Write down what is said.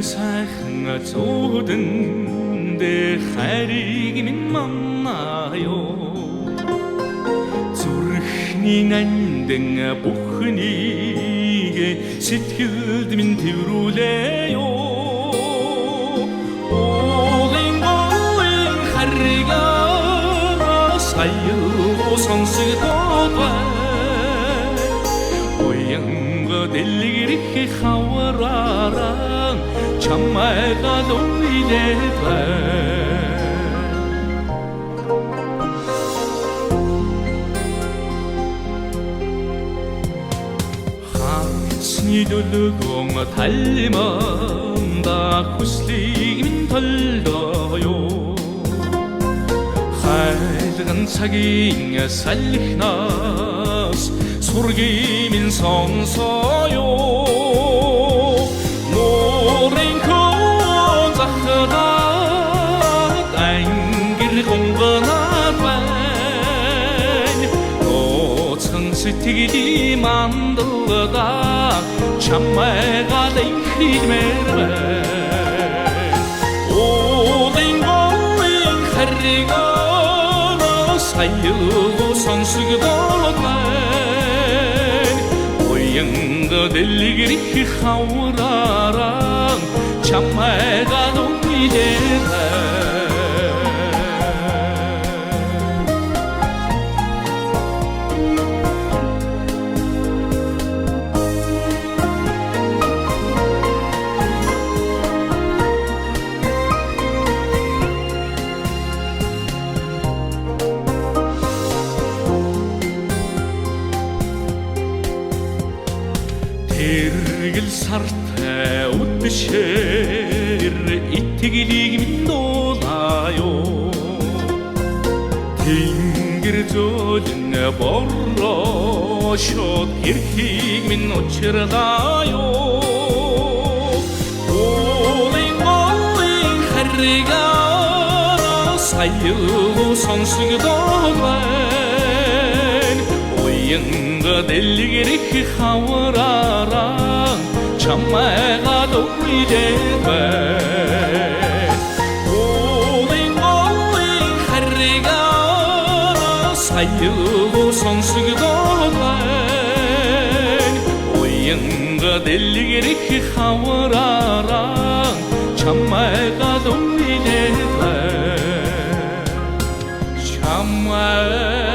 сайхан зүүдэндээ хайрыг минь маннаё зүрхний нандин бүхнийг сэтгэлд минь тэрүүлэё уулын харрига саяу сонсогдоод уянга дэлгэрэх хавраараа чамайга луйлээд Нидулгон талманда хүслийг минь толдоё хайлган цагийн салхинаас сургийг минь сонсоё нуурын захадаад ангир гонгонаад байна ноцхон сэтгэли мандалдаа чамайга дэхиймээр уулын харрига саяу сонсогдоод байна уянга дэлгэрэх хавраараа чамайга луйлээд Тэргэл сартай үдшээр итгэлийг минь дуулааё Тэнгэр зөөлн борлошоод эрхийг минь учирлааё уулын харрига саяу сонсогдоод байна уянга дэлгэрэх хавраараа чамайга луйлээд байна уулын харрига саяу сонсогдоод байна уянга дэлгэрэх хавраараа чамайга луйлээд байна чамайга